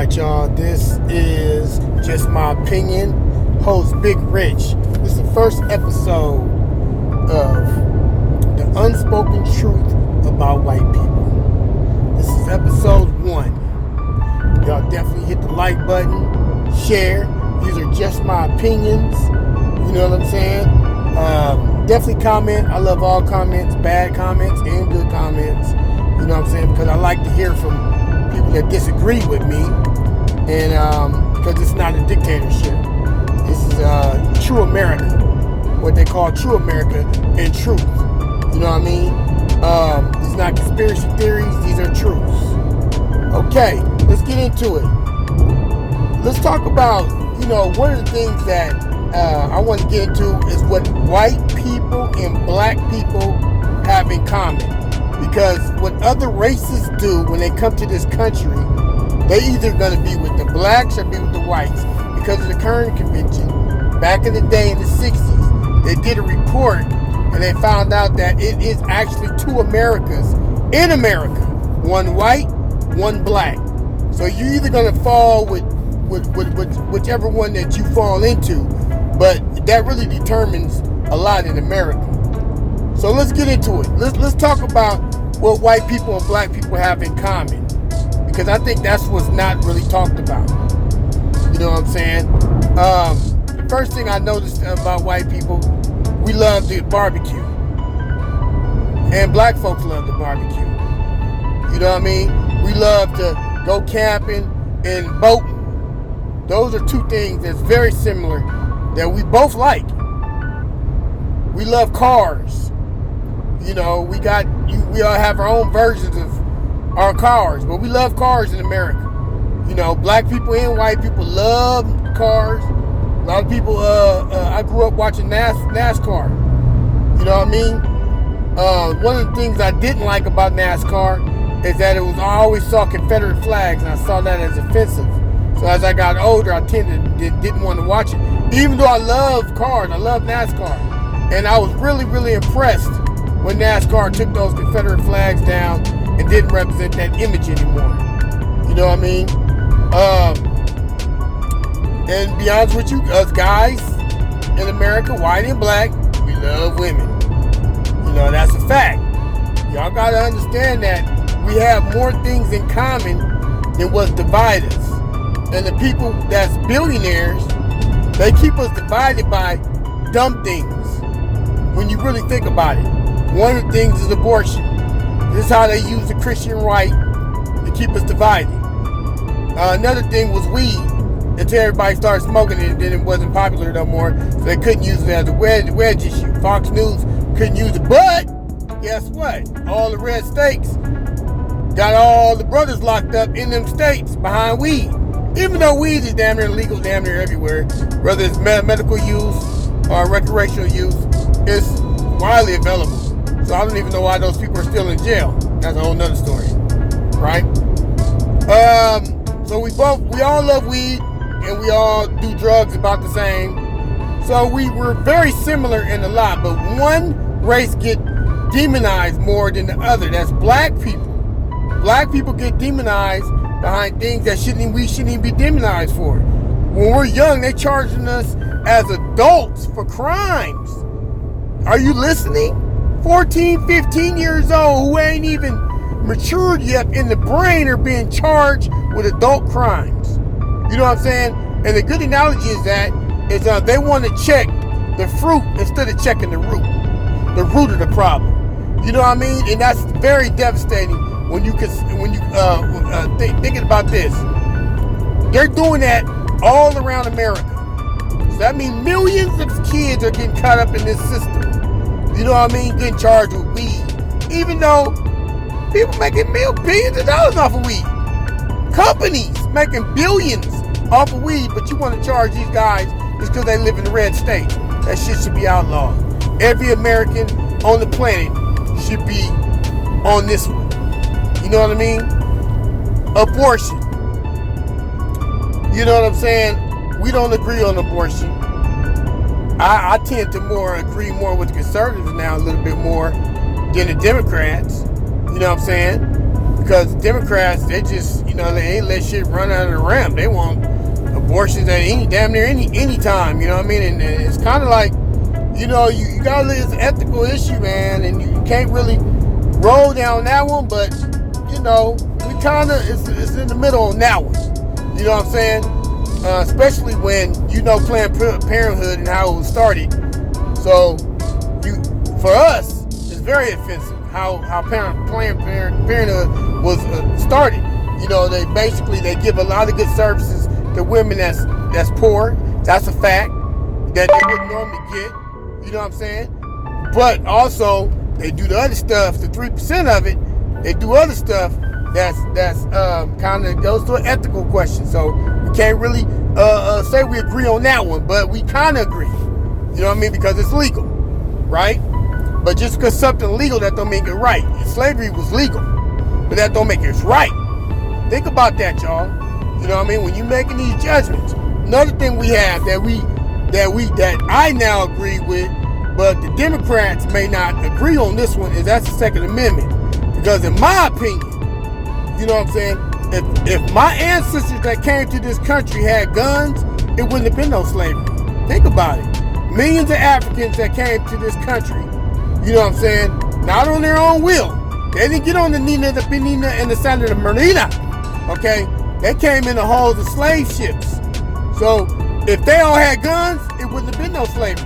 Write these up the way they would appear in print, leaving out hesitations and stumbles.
Alright, y'all, this is Just My Opinion. Host Big Rich. This is the first episode of the Unspoken Truth About White People. This is episode 1. Y'all definitely hit the like button, share. These are just my opinions. You know what I'm saying? Definitely comment. I love all comments, bad comments and good comments. You know what I'm saying? Because I like to hear from people that disagree with me. And because it's not a dictatorship. This is true America. What they call true America and truth. You know what I mean? These not conspiracy theories. These are truths. Okay, let's get into it. Let's talk about, one of the things that I want to get into is what white people and black people have in common. Because what other races do when they come to this country, they either going to be with the blacks or be with the whites. Because of the Kern Convention, back in the day in the 60s, they did a report and they found out that it is actually two Americas in America. One white, one black. So you're either going to fall with whichever one that you fall into, but that really determines a lot in America. So let's get into it. Let's talk about what white people and black people have in common, because I think that's what's not really talked about. You know what I'm saying? The first thing I noticed about white people, we love the barbecue, and black folks love the barbecue. You know what I mean? We love to go camping and boating. Those are two things that's very similar that we both like. We love cars. We all have our own versions of our cars, but we love cars in America. Black people and white people love cars. A lot of people, I grew up watching NASCAR. You know what I mean? One of the things I didn't like about NASCAR is that I always saw Confederate flags, and I saw that as offensive. So as I got older, I didn't want to watch it. Even though I love cars, I love NASCAR. And I was really, really impressed when NASCAR took those Confederate flags down and didn't represent that image anymore. You know what I mean? And to be honest with you, us guys in America, white and black, we love women. That's a fact. Y'all gotta understand that we have more things in common than what divide us. And the people that's billionaires, they keep us divided by dumb things. When you really think about it, one of the things is abortion. This is how they use the Christian right to keep us divided. Another thing was weed. Until everybody started smoking it, then it wasn't popular no more, so they couldn't use it as a wedge issue. Fox News couldn't use it, but guess what? All the red states got all the brothers locked up in them states behind weed. Even though weed is damn near legal, damn near everywhere, whether it's medical use or recreational use, it's widely available. So I don't even know why those people are still in jail. That's a whole nother story, right? So we all love weed, and we all do drugs about the same. So we were very similar in a lot, but one race get demonized more than the other. That's black people. Black people get demonized behind things that we shouldn't even be demonized for. When we're young, they're charging us as adults for crimes. Are you listening? 14, 15 years old who ain't even matured yet in the brain are being charged with adult crimes. You know what I'm saying? And the good analogy is that they want to check the fruit instead of checking the root of the problem. You know what I mean? And that's very devastating when you thinking about this. They're doing that all around America. So that means millions of kids are getting caught up in this system. You know what I mean? Getting charged with weed. Even though people making billions of dollars off of weed. Companies making billions off of weed, but you want to charge these guys just because they live in the red state. That shit should be outlawed. Every American on the planet should be on this one. You know what I mean? Abortion. You know what I'm saying? We don't agree on abortion. I tend to agree more with the conservatives now a little bit more than the Democrats. You know what I'm saying? Because Democrats, they just, they ain't let shit run out of the ramp. They want abortions at damn near any time, you know what I mean? And it's kind of like, you gotta look, it's an ethical issue, man, and you can't really roll down that one, but, we kind of, it's in the middle on that one, you know what I'm saying? Especially when, Planned Parenthood and how it was started. So, for us, it's very offensive how Planned Parenthood was started. They give a lot of good services to women that's poor. That's a fact that they wouldn't normally get. You know what I'm saying? But also they do the other stuff. The 3% of it, they do other stuff that's kind of goes to an ethical question. So we can't really say we agree on that one, but we kind of agree. You know what I mean? Because it's legal, right? But just because something legal, that don't make it right. Slavery was legal, but that don't make it right. Think about that, y'all. You know what I mean? When you're making these judgments. Another thing we have that I now agree with, but the Democrats may not agree on this one, is that's the Second Amendment. Because in my opinion, you know what I'm saying? If my ancestors that came to this country had guns, it wouldn't have been no slavery. Think about it. Millions of Africans that came to this country, you know what I'm saying? Not on their own will. They didn't get on the Nina, the Benina, and the Santa de Marina. Okay? They came in the hulls of slave ships. So if they all had guns, it wouldn't have been no slavery.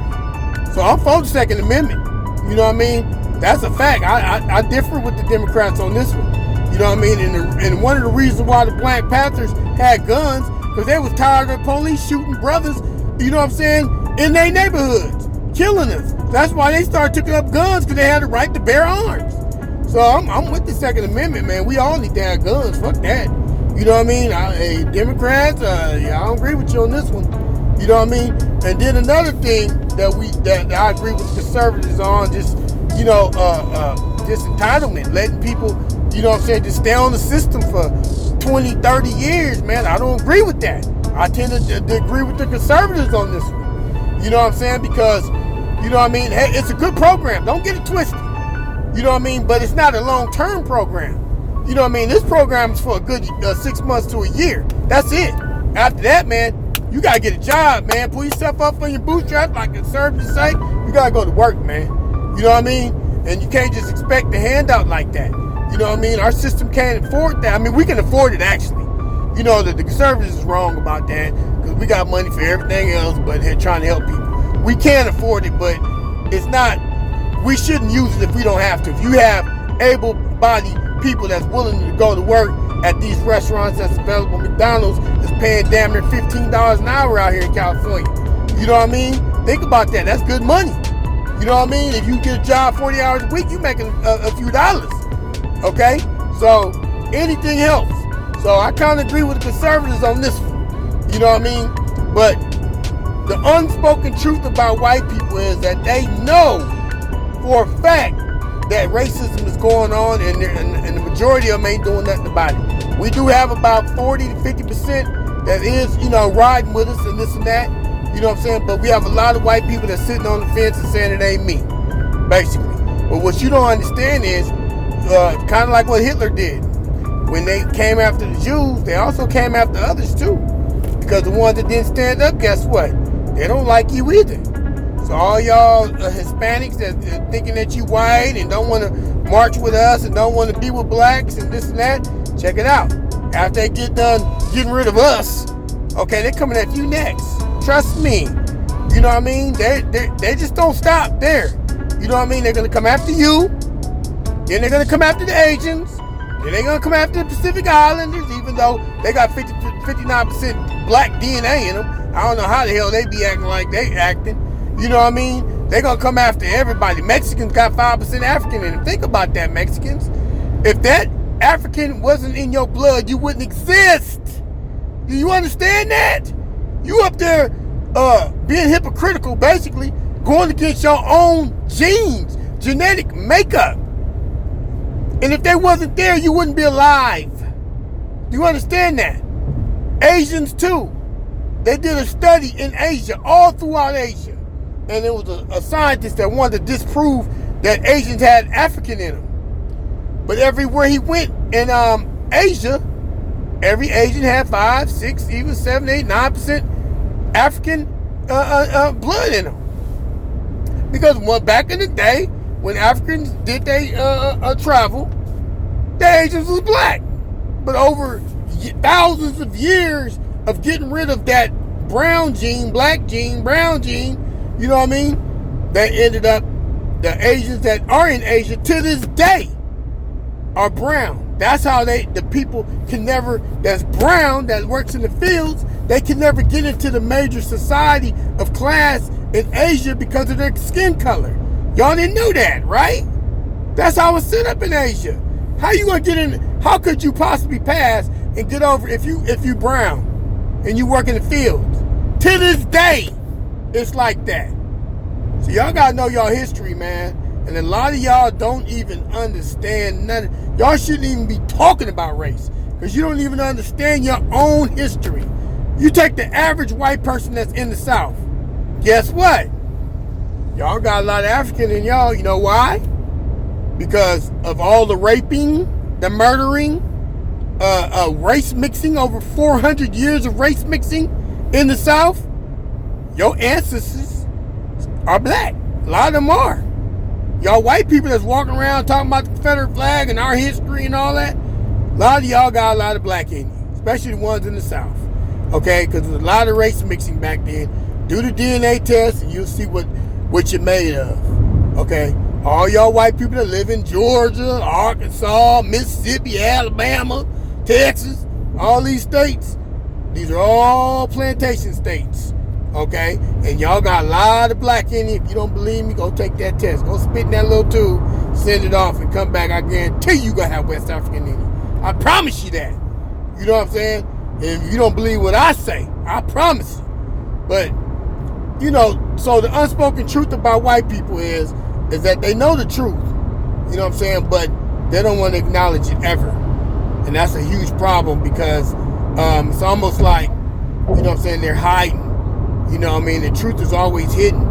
So I'm for the Second Amendment. You know what I mean? That's a fact. I differ with the Democrats on this one. You know what I mean? And one of the reasons why the Black Panthers had guns, because they was tired of the police shooting brothers, you know what I'm saying, in their neighborhoods, killing us. That's why they started taking up guns, because they had the right to bear arms. So I'm with the Second Amendment, man. We all need to have guns. Fuck that. You know what I mean? Democrats, I don't agree with you on this one. You know what I mean? And then another thing that I agree with the conservatives on, just entitlement, letting people, you know what I'm saying, just stay on the system for 20, 30 years, man. I don't agree with that. I tend to agree with the conservatives on this one. You know what I'm saying? Because, you know what I mean? Hey, it's a good program. Don't get it twisted. You know what I mean? But it's not a long-term program. You know what I mean? This program is for a good 6 months to a year. That's it. After that, man, you got to get a job, man. Pull yourself up on your bootstraps, like conservatives say. You got to go to work, man. You know what I mean? And you can't just expect a handout like that. You know what I mean? Our system can't afford that. I mean, we can afford it, actually. You know, the conservatives is wrong about that, because we got money for everything else, but they're trying to help people. We can afford it, but it's not, we shouldn't use it if we don't have to. If you have able-bodied people that's willing to go to work at these restaurants that's available, McDonald's is paying damn near $15 an hour out here in California. You know what I mean? Think about that. That's good money. You know what I mean? If you get a job 40 hours a week, you're making a few dollars. Okay? So anything helps. So I kind of agree with the conservatives on this one. You know what I mean? But the unspoken truth about white people is that they know for a fact that racism is going on, and the majority of them ain't doing nothing about it. We do have about 40 to 50% that is, riding with us and this and that. You know what I'm saying? But we have a lot of white people that's sitting on the fence and saying it ain't me, basically. But what you don't understand is, kind of like what Hitler did. When they came after the Jews, they also came after others too. Because the ones that didn't stand up, guess what? They don't like you either. So all y'all Hispanics that thinking that you white and don't want to march with us and don't want to be with blacks and this and that, check it out. After they get done getting rid of us, okay, they're coming at you next. Trust me. You know what I mean? They just don't stop there. You know what I mean? They're going to come after you. Then they're going to come after the Asians. Then they're going to come after the Pacific Islanders, even though they got 59% black DNA in them. I don't know how the hell they be acting like they acting. You know what I mean? They're going to come after everybody. Mexicans got 5% African in them. Think about that, Mexicans. If that African wasn't in your blood, you wouldn't exist. Do you understand that? You up there being hypocritical, basically, going against your own genes, genetic makeup. And if they wasn't there, you wouldn't be alive. Do you understand that? Asians, too. They did a study in Asia, all throughout Asia. And there was a scientist that wanted to disprove that Asians had African in them. But everywhere he went in Asia, every Asian had 5, 6, even 7, 8, 9% African blood in them. Because back in the day, when Africans did they travel, the Asians was black. But over thousands of years of getting rid of that brown gene, black gene, brown gene, you know what I mean? That ended up, the Asians that are in Asia to this day are brown. That's how the people can never, that's brown, that works in the fields, they can never get into the major society of class in Asia because of their skin color. Y'all didn't know that, right? That's how it's set up in Asia. How you gonna get in, how could you possibly pass and get over if you brown and you work in the fields? To this day, it's like that. So y'all gotta know y'all history, man. And a lot of y'all don't even understand nothing. Y'all shouldn't even be talking about race because you don't even understand your own history. You take the average white person that's in the South. Guess what? Y'all got a lot of African in y'all. You know why? Because of all the raping, the murdering, race mixing, over 400 years of race mixing in the South. Your ancestors are black. A lot of them are. Y'all white people that's walking around talking about the Confederate flag and our history and all that, a lot of y'all got a lot of black in you, especially the ones in the South. Okay, because there's a lot of race mixing back then. Do the DNA test and you'll see what you're made of. Okay, all y'all white people that live in Georgia, Arkansas, Mississippi, Alabama, Texas, all these states, these are all plantation states. Okay, and y'all got a lot of black in you. If you don't believe me, go take that test. Go spit in that little tube, send it off, and come back. I guarantee you gonna have West African in you. I promise you that. You know what I'm saying? And if you don't believe what I say, I promise you. But you know, so the unspoken truth about white people is that they know the truth. You know what I'm saying? But they don't want to acknowledge it ever, and that's a huge problem because it's almost like, you know what I'm saying, they're hiding. You know what I mean? The truth is always hidden.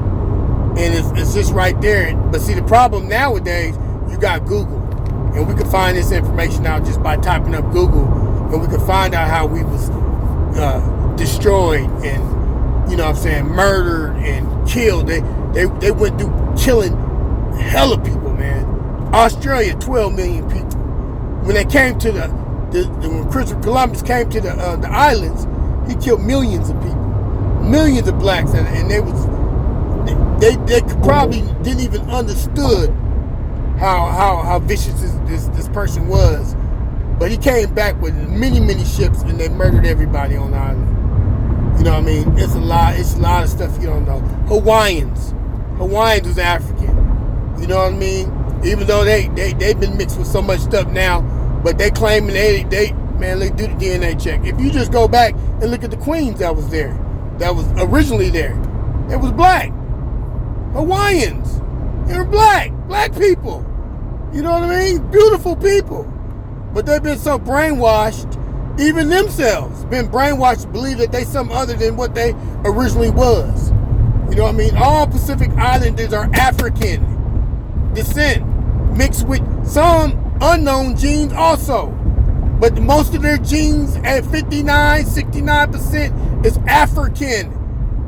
And it's just right there. But see, the problem nowadays, you got Google. And we can find this information out just by typing up Google. And we can find out how we was destroyed and, you know what I'm saying, murdered and killed. They went through killing hella people, man. Australia, 12 million people. When they came to when Christopher Columbus came to the islands, he killed millions of people. Millions of blacks, and they probably didn't even understood how vicious this person was, but he came back with many ships and they murdered everybody on the island. You know what I mean? It's a lot of stuff you don't know. Hawaiians was African. You know what I mean? Even though they've been mixed with so much stuff now, but they claim they do the DNA check. If you just go back and look at the queens that was there, that was originally there, it was black. Hawaiians, they were black people. You know what I mean? Beautiful people. But they've been so brainwashed, even themselves, been brainwashed to believe that they something other than what they originally was. You know what I mean? All Pacific Islanders are African descent, mixed with some unknown genes also. But most of their genes at 69% is African.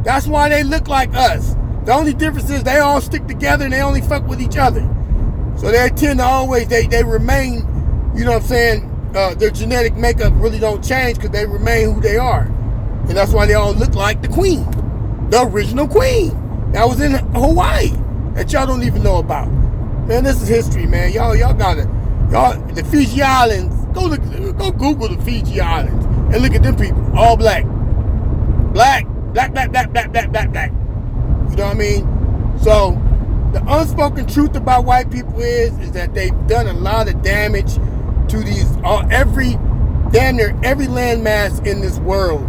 That's why they look like us. The only difference is they all stick together and they only fuck with each other. So they tend to always, they remain, you know what I'm saying, their genetic makeup really don't change because they remain who they are. And that's why they all look like the queen, the original queen that was in Hawaii that y'all don't even know about. Man, this is history, man. Y'all the Fiji Islands, go Google the Fiji Islands and look at them people, all black. Black. You know what I mean? So the unspoken truth about white people is that they've done a lot of damage to damn near every landmass in this world.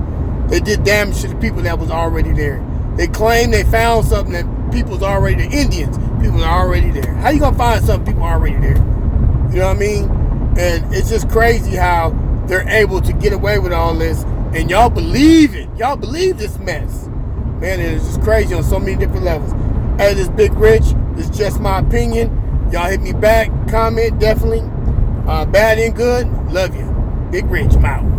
They did damage to the people that was already there. They claim they found something that people's already there. Indians, people are already there. How you gonna find something people are already there? You know what I mean? And it's just crazy how they're able to get away with all this, and y'all believe it. Y'all believe this mess. Man, it is just crazy on so many different levels. Hey, this Big Rich, this is just my opinion. Y'all hit me back, comment, definitely. Bad and good, love you. Big Rich, I'm out.